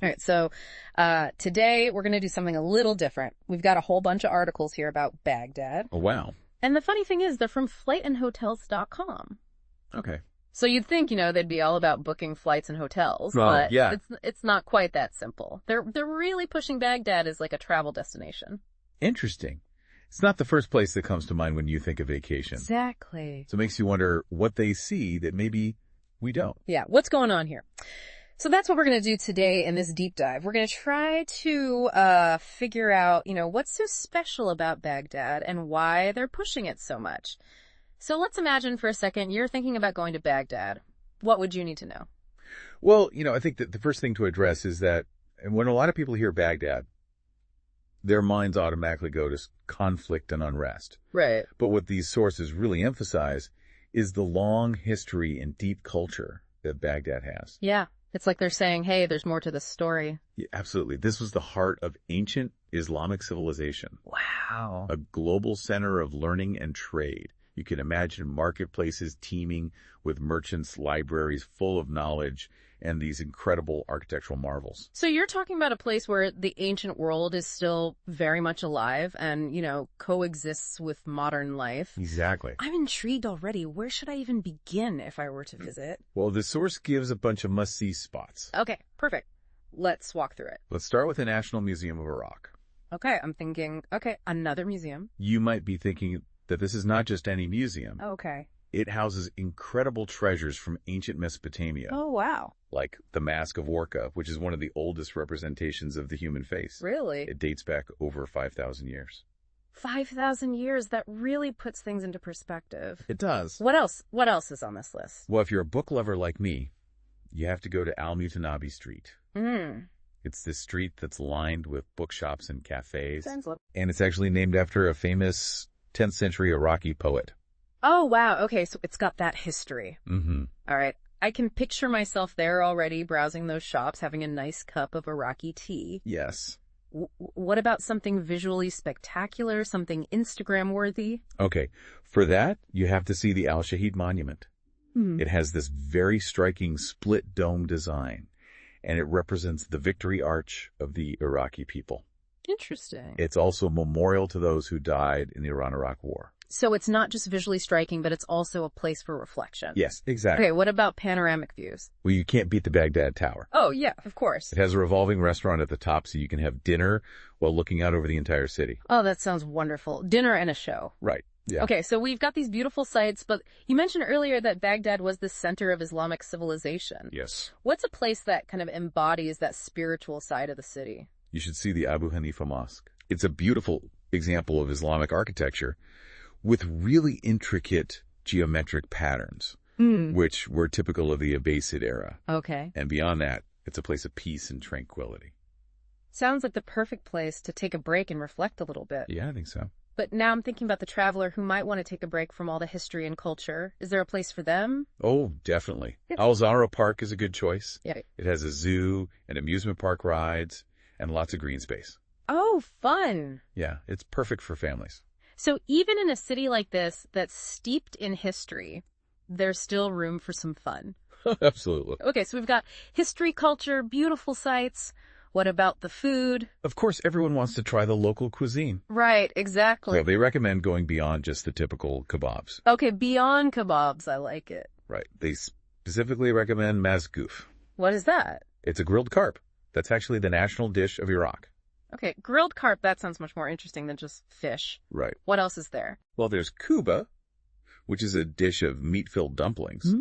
All right, so today we're going to do something a little different. We've got a whole bunch of articles here about Baghdad. Oh, wow. And the funny thing is, they're from flightandhotels.com. Okay. So you'd think, they'd be all about booking flights and hotels, Well, but yeah. it's not quite that simple. They're really pushing Baghdad as like a travel destination. Interesting. It's not the first place that comes to mind when you think of vacation. Exactly. So it makes you wonder what they see that maybe we don't. Yeah, what's going on here? So that's what we're going to do today in this deep dive. We're going to try to figure out, what's so special about Baghdad and why they're pushing it so much. So let's imagine for a second you're thinking about going to Baghdad. What would you need to know? Well, I think that the first thing to address is that when a lot of people hear Baghdad, their minds automatically go to conflict and unrest. Right. But what these sources really emphasize is the long history and deep culture that Baghdad has. Yeah. It's like they're saying, hey, there's more to this story. Yeah, absolutely. This was the heart of ancient Islamic civilization. Wow. A global center of learning and trade. You can imagine marketplaces teeming with merchants, libraries full of knowledge, and these incredible architectural marvels. So you're talking about a place where the ancient world is still very much alive and, coexists with modern life. Exactly. I'm intrigued already. Where should I even begin if I were to visit? Well, the source gives a bunch of must-see spots. Okay, perfect. Let's walk through it. Let's start with the National Museum of Iraq. Okay, I'm thinking, another museum. You might be thinking that this is not just any museum. Okay. It houses incredible treasures from ancient Mesopotamia. Oh, wow. Like the Mask of Orca, which is one of the oldest representations of the human face. Really? It dates back over 5,000 years. 5,000 years? That really puts things into perspective. It does. What else? What else is on this list? Well, if you're a book lover like me, you have to go to Al-Mutanabbi Street. It's this street that's lined with bookshops and cafes. And it's actually named after a famous 10th century Iraqi poet. Oh, wow. Okay, so it's got that history. Mm-hmm. All right. I can picture myself there already, browsing those shops, having a nice cup of Iraqi tea. Yes. What about something visually spectacular, something Instagram-worthy? Okay. For that, you have to see the Al-Shaheed Monument. It has this very striking split dome design, and it represents the victory arch of the Iraqi people. Interesting. It's also a memorial to those who died in the Iran-Iraq War. So it's not just visually striking, but it's also a place for reflection. Yes, exactly. Okay, what about panoramic views? Well, you can't beat the Baghdad Tower. Oh, yeah, of course. It has a revolving restaurant at the top so you can have dinner while looking out over the entire city. Oh, that sounds wonderful. Dinner and a show. Right, yeah. Okay, so we've got these beautiful sites, but you mentioned earlier that Baghdad was the center of Islamic civilization. Yes. What's a place that kind of embodies that spiritual side of the city? You should see the Abu Hanifa Mosque. It's a beautiful example of Islamic architecture with really intricate geometric patterns, which were typical of the Abbasid era. Okay. And beyond that, it's a place of peace and tranquility. Sounds like the perfect place to take a break and reflect a little bit. Yeah, I think so. But now I'm thinking about the traveler who might want to take a break from all the history and culture. Is there a place for them? Oh, definitely. Yeah. Al-Zawra Park is a good choice. Yeah. It has a zoo and amusement park rides and lots of green space. Oh, fun. Yeah, it's perfect for families. So even in a city like this that's steeped in history, there's still room for some fun. Absolutely. Okay, so we've got history, culture, beautiful sights. What about the food? Of course, everyone wants to try the local cuisine. Right, exactly. So they recommend going beyond just the typical kebabs. Okay, beyond kebabs, I like it. Right. They specifically recommend mazgoof. What is that? It's a grilled carp. That's actually the national dish of Iraq. Okay, grilled carp, that sounds much more interesting than just fish. Right. What else is there? Well, there's kuba, which is a dish of meat-filled dumplings.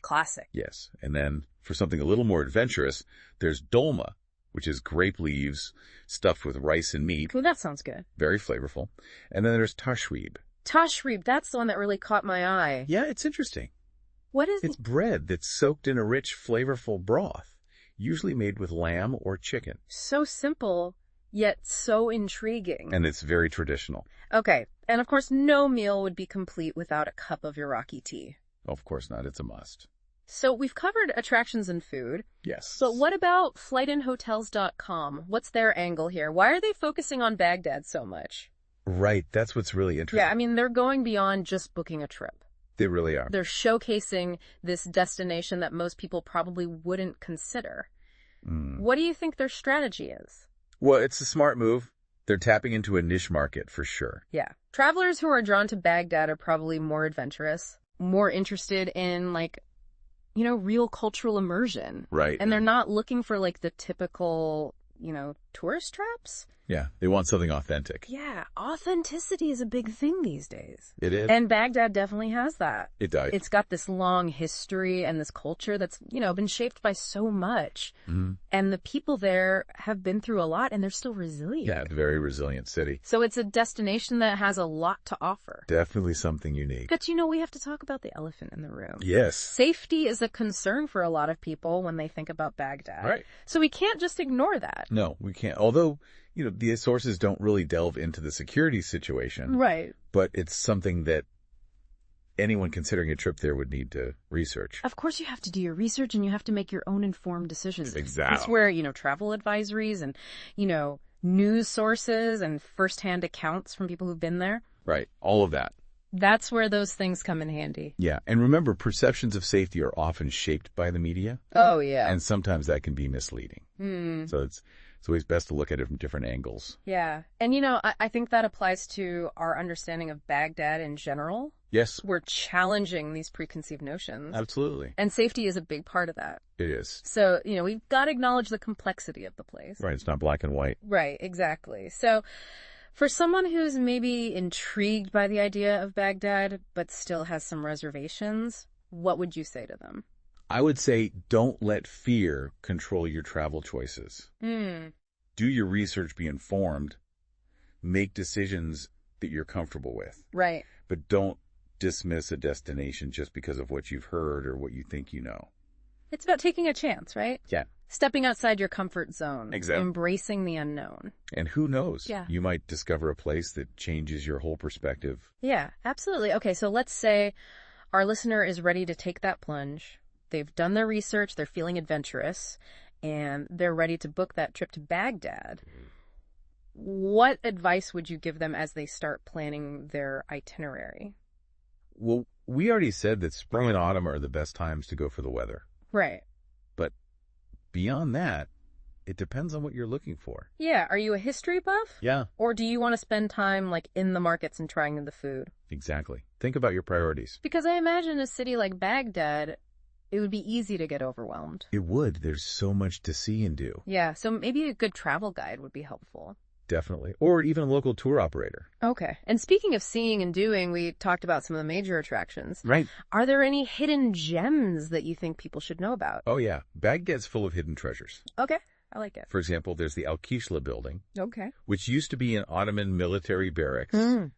Classic. Yes. And then for something a little more adventurous, there's dolma, which is grape leaves stuffed with rice and meat. Well, that sounds good. Very flavorful. And then there's tashweeb. Tashweeb, that's the one that really caught my eye. Yeah, it's interesting. What is It's bread that's soaked in a rich, flavorful broth, usually made with lamb or chicken. So simple, yet so intriguing. And it's very traditional. Okay, and of course no meal would be complete without a cup of Iraqi tea. Of course not. It's a must. So we've covered attractions and food. Yes. But what about flightandhotels.com? What's their angle here? Why are they focusing on Baghdad so much? Right. That's what's really interesting. Yeah, I mean, they're going beyond just booking a trip. They really are. They're showcasing this destination that most people probably wouldn't consider. What do you think their strategy is? Well, it's a smart move. They're tapping into a niche market for sure. Yeah. Travelers who are drawn to Baghdad are probably more adventurous, more interested in, like, real cultural immersion. Right. And they're not looking for, like, the typical, tourist traps. Yeah, they want something authentic. Yeah, authenticity is a big thing these days. It is. And Baghdad definitely has that. It does. It's got this long history and this culture that's, been shaped by so much. And the people there have been through a lot and they're still resilient. Yeah, it's a very resilient city. So it's a destination that has a lot to offer. Definitely something unique. But we have to talk about the elephant in the room. Yes. Safety is a concern for a lot of people when they think about Baghdad. Right. So we can't just ignore that. No, we can't. Although, the sources don't really delve into the security situation. Right. But it's something that anyone considering a trip there would need to research. Of course you have to do your research and you have to make your own informed decisions. Exactly. That's where, travel advisories and, news sources and firsthand accounts from people who've been there. Right. All of that. That's where those things come in handy. Yeah. And remember, perceptions of safety are often shaped by the media. Oh, yeah. And sometimes that can be misleading. So it's always best to look at it from different angles. Yeah. And, I think that applies to our understanding of Baghdad in general. Yes. We're challenging these preconceived notions. Absolutely. And safety is a big part of that. It is. So, we've got to acknowledge the complexity of the place. Right. It's not black and white. Right. Exactly. So for someone who's maybe intrigued by the idea of Baghdad, but still has some reservations, what would you say to them? I would say don't let fear control your travel choices. Do your research, be informed, make decisions that you're comfortable with. Right. But don't dismiss a destination just because of what you've heard or what you think you know. It's about taking a chance, right? Yeah. Stepping outside your comfort zone. Exactly. Embracing the unknown. And who knows? Yeah. You might discover a place that changes your whole perspective. Yeah, absolutely. Okay, so let's say our listener is ready to take that plunge. They've done their research, they're feeling adventurous, and they're ready to book that trip to Baghdad. What advice would you give them as they start planning their itinerary? Well, we already said that spring and autumn are the best times to go for the weather. Right. But beyond that, it depends on what you're looking for. Yeah. Are you a history buff? Yeah. Or do you want to spend time in the markets and trying the food? Exactly. Think about your priorities. Because I imagine a city like Baghdad, it would be easy to get overwhelmed. It would. There's so much to see and do. Yeah. So maybe a good travel guide would be helpful. Definitely. Or even a local tour operator. Okay. And speaking of seeing and doing, we talked about some of the major attractions. Right. Are there any hidden gems that you think people should know about? Oh, yeah. Baghdad's full of hidden treasures. Okay. I like it. For example, there's the Al-Kishla building. Okay. Which used to be an Ottoman military barracks,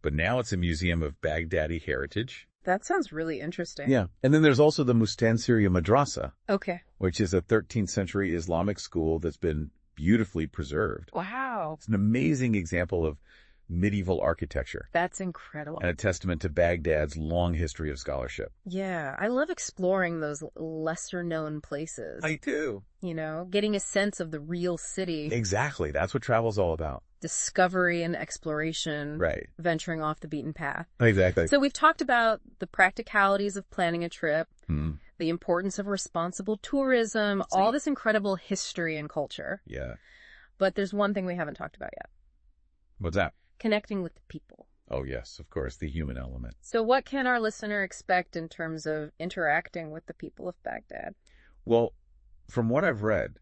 but now it's a museum of Baghdadi heritage. That sounds really interesting. Yeah. And then there's also the Mustansiriya Madrasa. Okay. Which is a 13th century Islamic school that's been beautifully preserved. Wow. It's an amazing example of medieval architecture. That's incredible. And a testament to Baghdad's long history of scholarship. Yeah. I love exploring those lesser known places. I do. Getting a sense of the real city. Exactly. That's what travel's all about. Discovery and exploration. Right. Venturing off the beaten path. Exactly. So we've talked about the practicalities of planning a trip, the importance of responsible tourism, all this incredible history and culture. Yeah. But there's one thing we haven't talked about yet. What's that? Connecting with the people. Oh, yes, of course, the human element. So what can our listener expect in terms of interacting with the people of Baghdad? Well, from what I've read,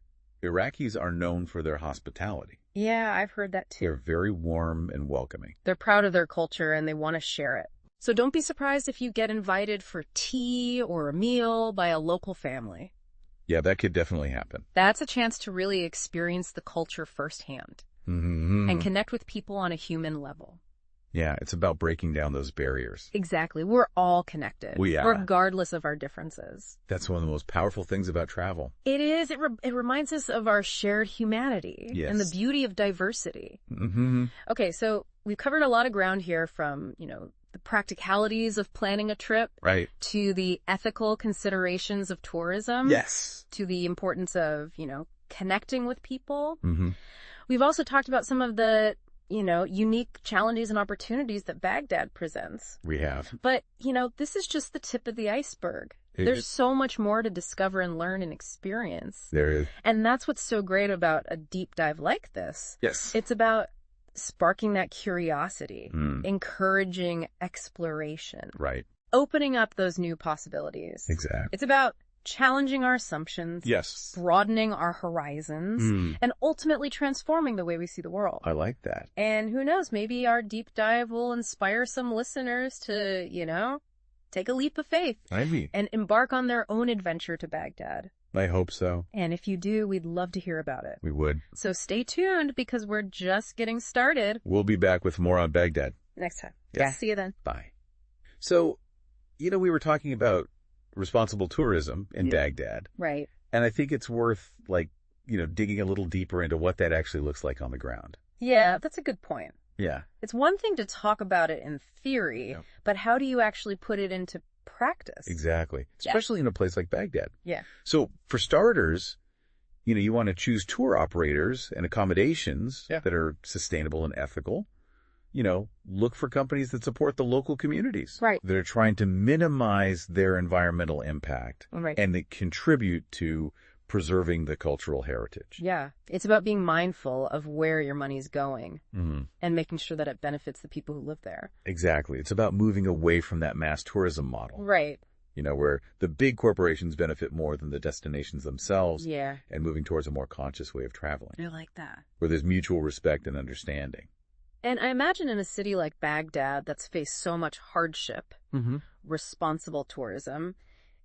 Iraqis are known for their hospitality. Yeah, I've heard that too. They're very warm and welcoming. They're proud of their culture and they want to share it. So don't be surprised if you get invited for tea or a meal by a local family. Yeah, that could definitely happen. That's a chance to really experience the culture firsthand and connect with people on a human level. Yeah, it's about breaking down those barriers. Exactly. We're all connected. We are. Regardless of our differences. That's one of the most powerful things about travel. It is. It reminds us of our shared humanity and the beauty of diversity. Okay, so we've covered a lot of ground here from, the practicalities of planning a trip. Right. To the ethical considerations of tourism. Yes. To the importance of, connecting with people. We've also talked about some of the unique challenges and opportunities that Baghdad presents. We have. But, this is just the tip of the iceberg. There's so much more to discover and learn and experience. There is. And that's what's so great about a deep dive like this. Yes. It's about sparking that curiosity, encouraging exploration. Right. Opening up those new possibilities. Exactly. It's about challenging our assumptions. Yes. Broadening our horizons. And ultimately transforming the way we see the world. I like that. And who knows, maybe our deep dive will inspire some listeners to, take a leap of faith. And embark on their own adventure to Baghdad. I hope so. And if you do, we'd love to hear about it. We would. So stay tuned because we're just getting started. We'll be back with more on Baghdad Next time. Yeah. See you then. Bye. So, we were talking about responsible tourism in Baghdad. Right. And I think it's worth, digging a little deeper into what that actually looks like on the ground. Yeah, that's a good point. Yeah. It's one thing to talk about it in theory, but how do you actually put it into practice? Exactly. Especially in a place like Baghdad. Yeah. So for starters, you want to choose tour operators and accommodations that are sustainable and ethical. Look for companies that support the local communities. Right. That are trying to minimize their environmental impact. Right. And that contribute to preserving the cultural heritage. Yeah. It's about being mindful of where your money's going and making sure that it benefits the people who live there. Exactly. It's about moving away from that mass tourism model. Right. Where the big corporations benefit more than the destinations themselves. Yeah. And moving towards a more conscious way of traveling. I like that. Where there's mutual respect and understanding. And I imagine in a city like Baghdad that's faced so much hardship, responsible tourism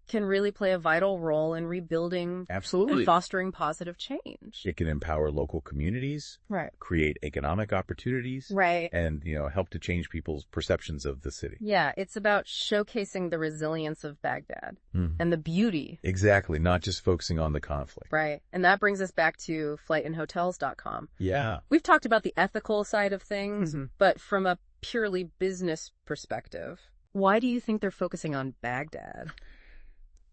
can really play a vital role in rebuilding and fostering positive change. It can empower local communities, create economic opportunities, and, help to change people's perceptions of the city. Yeah, it's about showcasing the resilience of Baghdad and the beauty. Exactly, not just focusing on the conflict. Right, and that brings us back to flightandhotels.com. Yeah. We've talked about the ethical side of things, but from a purely business perspective, why do you think they're focusing on Baghdad?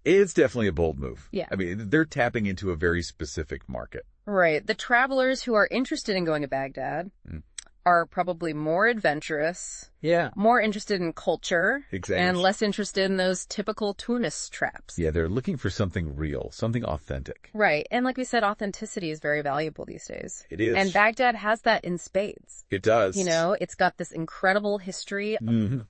It's definitely a bold move. Yeah. I mean, they're tapping into a very specific market. Right. The travelers who are interested in going to Baghdad are probably more adventurous. Yeah. More interested in culture. Exactly. And less interested in those typical tourist traps. Yeah, they're looking for something real, something authentic. Right. And like we said, authenticity is very valuable these days. It is. And Baghdad has that in spades. It does. It's got this incredible history,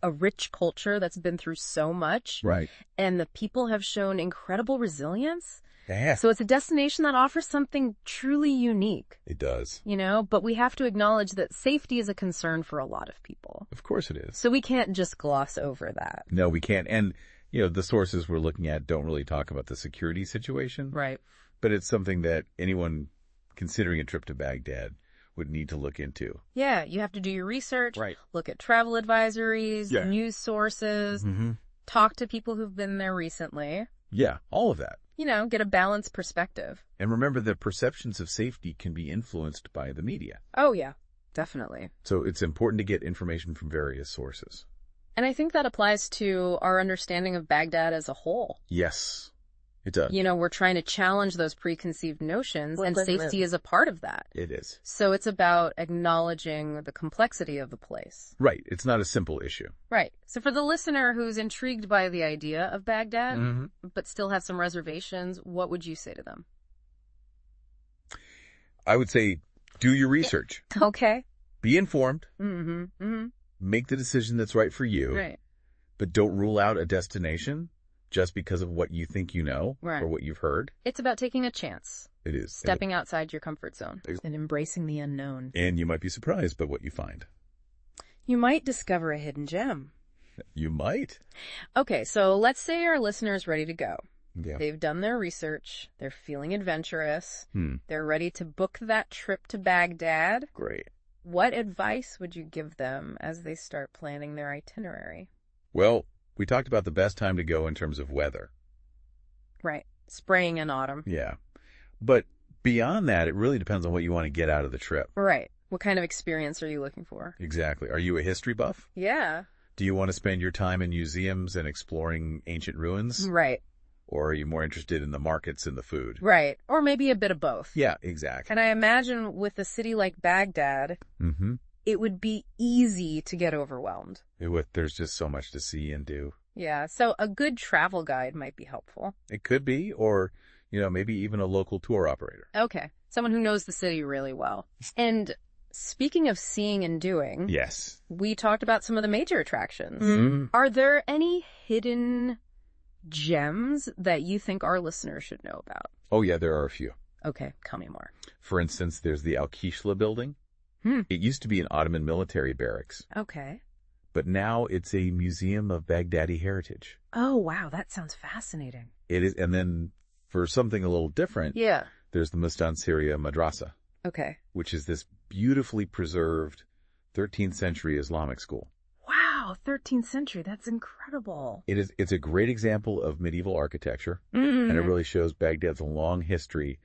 a rich culture that's been through so much. Right. And the people have shown incredible resilience. Yeah. So it's a destination that offers something truly unique. It does. But we have to acknowledge that safety is a concern for a lot of people. Of course it is. So we can't just gloss over that. No, we can't. And, the sources we're looking at don't really talk about the security situation. Right. But it's something that anyone considering a trip to Baghdad would need to look into. Yeah, you have to do your research. Right. Look at travel advisories, news sources, talk to people who've been there recently. Yeah, all of that. Get a balanced perspective. And remember that perceptions of safety can be influenced by the media. Oh, yeah, definitely. So it's important to get information from various sources. And I think that applies to our understanding of Baghdad as a whole. Yes, it does. We're trying to challenge those preconceived notions, and safety is a part of that. It is. So it's about acknowledging the complexity of the place. Right. It's not a simple issue. Right. So for the listener who's intrigued by the idea of Baghdad, but still has some reservations, what would you say to them? I would say, do your research. Okay. Be informed. Make the decision that's right for you. Right. But don't rule out a destination just because of what you think you know or what you've heard. It's about taking a chance. It is. Stepping outside your comfort zone and embracing the unknown. And you might be surprised by what you find. You might discover a hidden gem. You might. Okay, so let's say our listener is ready to go. Yeah. They've done their research. They're feeling adventurous. They're ready to book that trip to Baghdad. Great. What advice would you give them as they start planning their itinerary? Well, we talked about the best time to go in terms of weather. Right. Spring and autumn. Yeah. But beyond that, it really depends on what you want to get out of the trip. Right. What kind of experience are you looking for? Exactly. Are you a history buff? Yeah. Do you want to spend your time in museums and exploring ancient ruins? Right. Or are you more interested in the markets and the food? Right. Or maybe a bit of both. Yeah, exactly. And I imagine with a city like Baghdad, it would be easy to get overwhelmed. There's just so much to see and do. Yeah, so a good travel guide might be helpful. It could be, or, maybe even a local tour operator. Okay, someone who knows the city really well. And speaking of seeing and doing, Yes. we talked about some of the major attractions. Mm-hmm. Are there any hidden gems that you think our listeners should know about? Oh, yeah, there are a few. Okay, tell me more. For instance, there's the Al-Kishla building. It used to be an Ottoman military barracks, Okay. but now it's a museum of Baghdadi heritage. Oh, wow, that sounds fascinating. It is, and then for something a little different, Yeah. there's the Mustansiriya Madrasa, Okay. which is this beautifully preserved 13th century Islamic school. Wow, 13th century, that's incredible. It's a great example of medieval architecture, Mm. and it really shows Baghdad's long history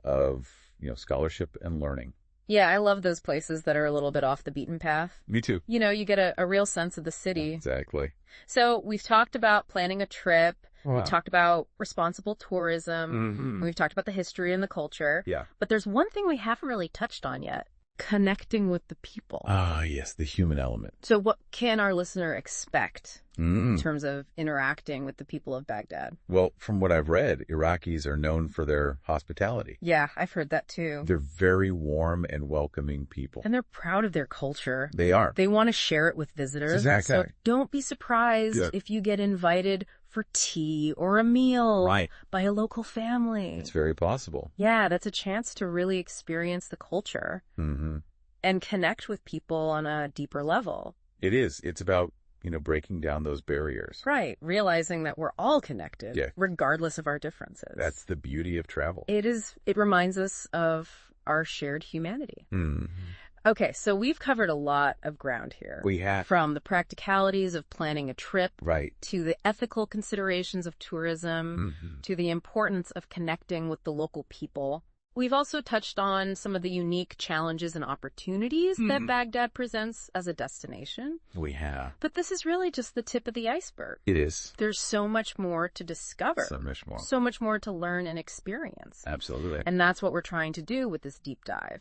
of, scholarship and learning. Yeah, I love those places that are a little bit off the beaten path. Me too. You get a real sense of the city. Exactly. So we've talked about planning a trip. Wow. We talked about responsible tourism. Mm-hmm. And we've talked about the history and the culture. Yeah. But there's one thing we haven't really touched on yet. Connecting with the people. Ah, yes, the human element. So what can our listener expect in Mm. terms of interacting with the people of Baghdad? Well, from what I've read, Iraqis are known for their hospitality. Yeah, I've heard that too. They're very warm and welcoming people. And they're proud of their culture. They are. They want to share it with visitors. Exactly. So don't be surprised if you get invited for tea or a meal Right. by a local family. It's very possible. Yeah, that's a chance to really experience the culture Mm-hmm. and connect with people on a deeper level. It is. It's about, breaking down those barriers. Right, realizing that we're all connected, Yeah. regardless of our differences. That's the beauty of travel. It reminds us of our shared humanity. Mm-hmm. Okay, so we've covered a lot of ground here. We have. From the practicalities of planning a trip, Right. to the ethical considerations of tourism, Mm-hmm. to the importance of connecting with the local people. We've also touched on some of the unique challenges and opportunities that Baghdad presents as a destination. We have. But this is really just the tip of the iceberg. It is. There's so much more to discover. So much more. So much more to learn and experience. Absolutely. And that's what we're trying to do with this deep dive.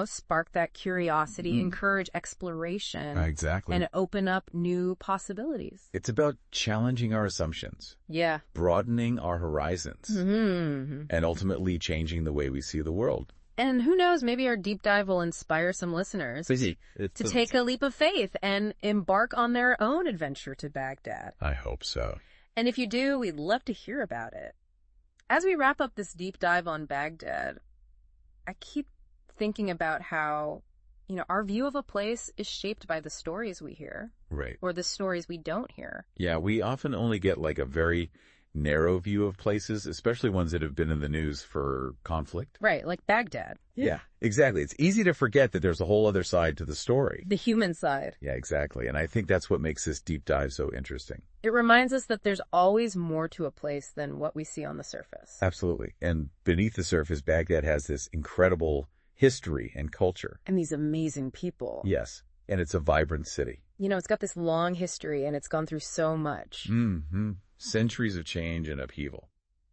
Spark that curiosity, encourage exploration, Exactly. and open up new possibilities. It's about challenging our assumptions, Yeah. broadening our horizons, Mm-hmm. and ultimately changing the way we see the world. And who knows, maybe our deep dive will inspire some listeners to take a leap of faith and embark on their own adventure to Baghdad. I hope so. And if you do, we'd love to hear about it. As we wrap up this deep dive on Baghdad, I keep thinking about how, our view of a place is shaped by the stories we hear, Right. or the stories we don't hear. Yeah, we often only get like a very narrow view of places, especially ones that have been in the news for conflict. Right, like Baghdad. Yeah, exactly. It's easy to forget that there's a whole other side to the story. The human side. Yeah, exactly. And I think that's what makes this deep dive so interesting. It reminds us that there's always more to a place than what we see on the surface. Absolutely. And beneath the surface, Baghdad has this incredible history and culture. And these amazing people. Yes. And it's a vibrant city. It's got this long history and it's gone through so much. Mm-hmm. Centuries of change and upheaval.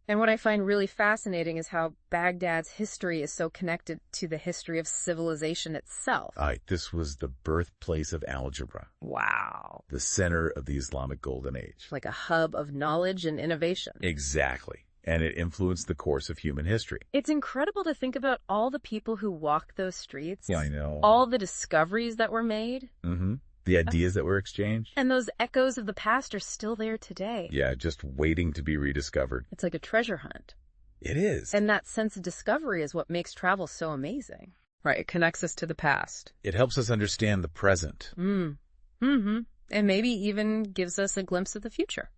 And what I find really fascinating is how Baghdad's history is so connected to the history of civilization itself. This was the birthplace of algebra. Wow. The center of the Islamic Golden Age. Like a hub of knowledge and innovation. Exactly. And it influenced the course of human history. It's incredible to think about all the people who walked those streets. Yeah, I know. All the discoveries that were made. Mm-hmm. The ideas that were exchanged. And those echoes of the past are still there today. Yeah, just waiting to be rediscovered. It's like a treasure hunt. It is. And that sense of discovery is what makes travel so amazing. Right, it connects us to the past. It helps us understand the present. Mm-hmm. And maybe even gives us a glimpse of the future.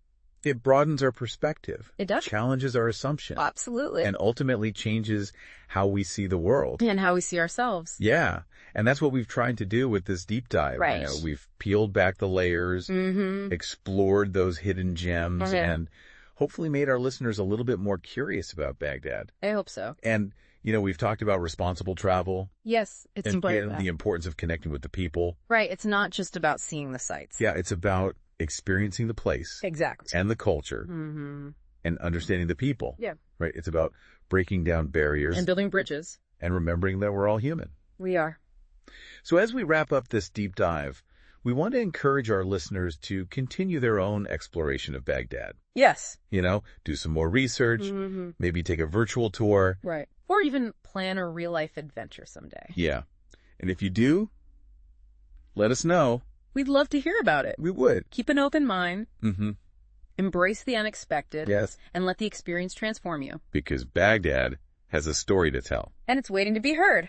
It broadens our perspective. It does. Challenges our assumptions. Absolutely. And ultimately changes how we see the world. And how we see ourselves. Yeah. And that's what we've tried to do with this deep dive. Right. We've peeled back the layers, Mm-hmm. explored those hidden gems, Okay. and hopefully made our listeners a little bit more curious about Baghdad. I hope so. And, we've talked about responsible travel. Yes, it's and important. the importance of connecting with the people. Right, it's not just about seeing the sights. Yeah, it's about experiencing the place. Exactly. And the culture. Mm-hmm. And understanding the people. Yeah. Right? It's about breaking down barriers. And building bridges. And remembering that we're all human. We are. So as we wrap up this deep dive, we want to encourage our listeners to continue their own exploration of Baghdad. Yes. Do some more research, maybe take a virtual tour. Right. Or even plan a real-life adventure someday. Yeah. And if you do, let us know. We'd love to hear about it. We would. Keep an open mind. Mm-hmm. Embrace the unexpected. Yes. And let the experience transform you. Because Baghdad has a story to tell. And it's waiting to be heard.